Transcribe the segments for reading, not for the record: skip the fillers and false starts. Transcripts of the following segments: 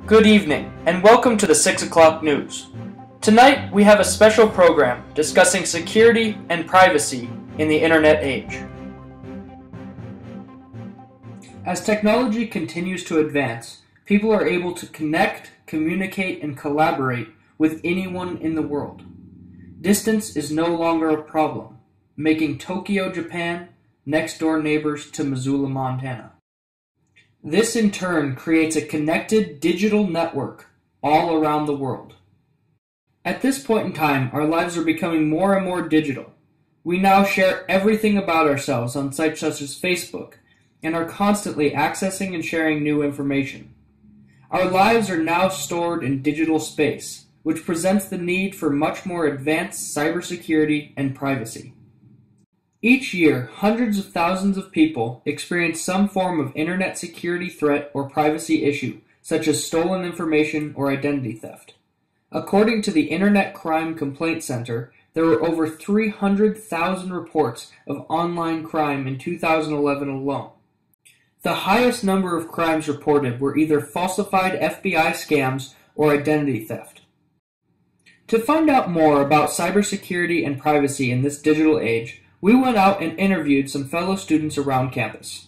Good evening, and welcome to the 6 o'clock news. Tonight, we have a special program discussing security and privacy in the internet age. As technology continues to advance, people are able to connect, communicate, and collaborate with anyone in the world. Distance is no longer a problem, making Tokyo, Japan, next-door neighbors to Missoula, Montana. This in turn creates a connected digital network all around the world. At this point in time, our lives are becoming more and more digital. We now share everything about ourselves on sites such as Facebook and are constantly accessing and sharing new information. Our lives are now stored in digital space, which presents the need for much more advanced cybersecurity and privacy. Each year, hundreds of thousands of people experience some form of internet security threat or privacy issue, such as stolen information or identity theft. According to the Internet Crime Complaint Center, there were over 300,000 reports of online crime in 2011 alone. The highest number of crimes reported were either falsified FBI scams or identity theft. To find out more about cybersecurity and privacy in this digital age, we went out and interviewed some fellow students around campus.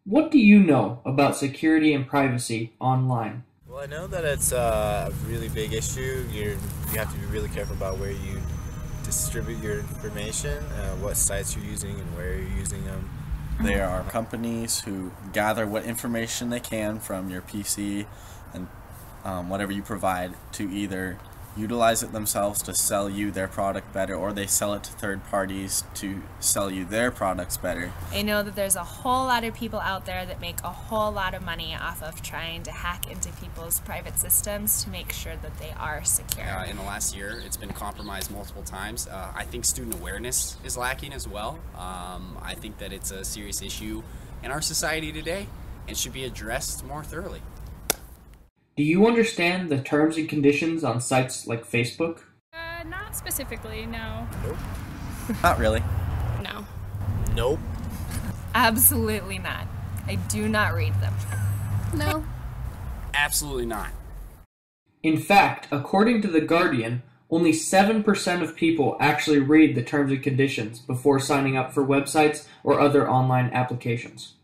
What do you know about security and privacy online? Well, I know that it's a really big issue. You have to be really careful about where you distribute your information, what sites you're using and where you're using them. There are companies who gather what information they can from your PC and whatever you provide to either utilize it themselves to sell you their product better, or they sell it to third parties to sell you their products better. I know that there's a whole lot of people out there that make a whole lot of money off of trying to hack into people's private systems to make sure that they are secure. In the last year, it's been compromised multiple times. I think student awareness is lacking as well. I think that it's a serious issue in our society today and should be addressed more thoroughly. Do you understand the terms and conditions on sites like Facebook? Not specifically, no. Nope. Not really. No. Nope. Absolutely not. I do not read them. No. Absolutely not. In fact, according to The Guardian, only 7% of people actually read the terms and conditions before signing up for websites or other online applications.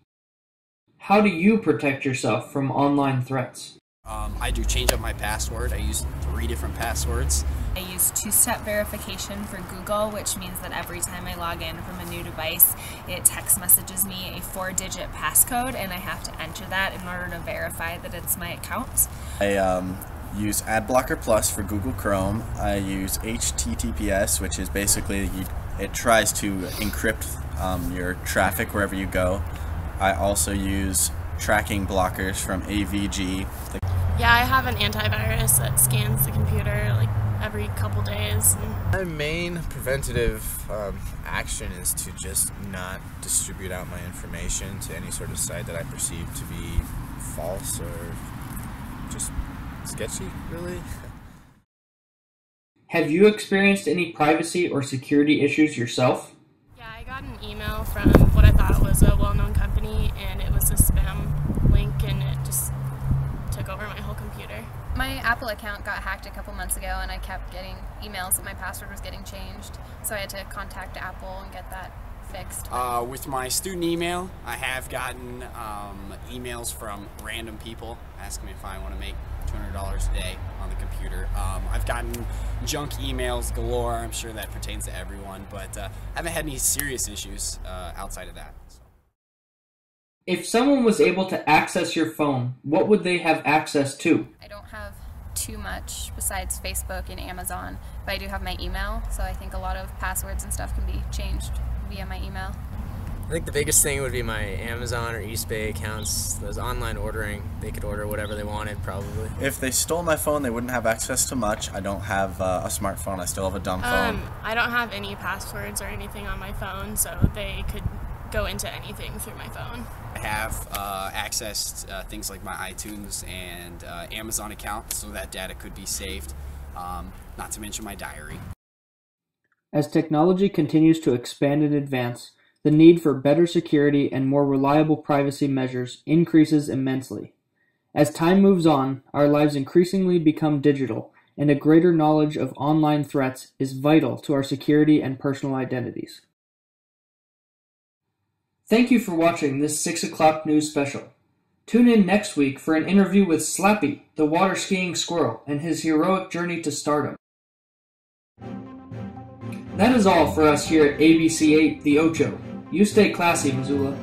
How do you protect yourself from online threats? I do change up my password. I use 3 different passwords. I use two-step verification for Google, which means that every time I log in from a new device, it text messages me a 4-digit passcode, and I have to enter that in order to verify that it's my account. I use AdBlocker Plus for Google Chrome. I use HTTPS, which is basically it tries to encrypt your traffic wherever you go. I also use tracking blockers from AVG. Yeah, I have an antivirus that scans the computer like every couple days. My main preventative action is to just not distribute out my information to any sort of site that I perceive to be false or just sketchy, really. Have you experienced any privacy or security issues yourself? Yeah, I got an email from what I thought was a well-known company, and it was a spam link, and it just took over my whole computer. My Apple account got hacked a couple months ago, and I kept getting emails that my password was getting changed, so I had to contact Apple and get that fixed. With my student email, I have gotten emails from random people asking me if I want to make $200 a day on the computer. I've gotten junk emails galore. I'm sure that pertains to everyone, but I haven't had any serious issues outside of that. So. If someone was able to access your phone, what would they have access to? I don't have too much besides Facebook and Amazon, but I do have my email, so I think a lot of passwords and stuff can be changed via my email. I think the biggest thing would be my Amazon or eBay accounts. Those online ordering, they could order whatever they wanted, probably. If they stole my phone, they wouldn't have access to much. I don't have a smartphone. I still have a dumb phone. I don't have any passwords or anything on my phone, so they could go into anything through my phone. I have accessed things like my iTunes and Amazon account, so that data could be saved, not to mention my diary. As technology continues to expand and advance, the need for better security and more reliable privacy measures increases immensely. As time moves on, our lives increasingly become digital, and a greater knowledge of online threats is vital to our security and personal identities. Thank you for watching this 6 o'clock news special. Tune in next week for an interview with Slappy, the water skiing squirrel, and his heroic journey to stardom. That is all for us here at ABC 8 The Ocho. You stay classy, Missoula.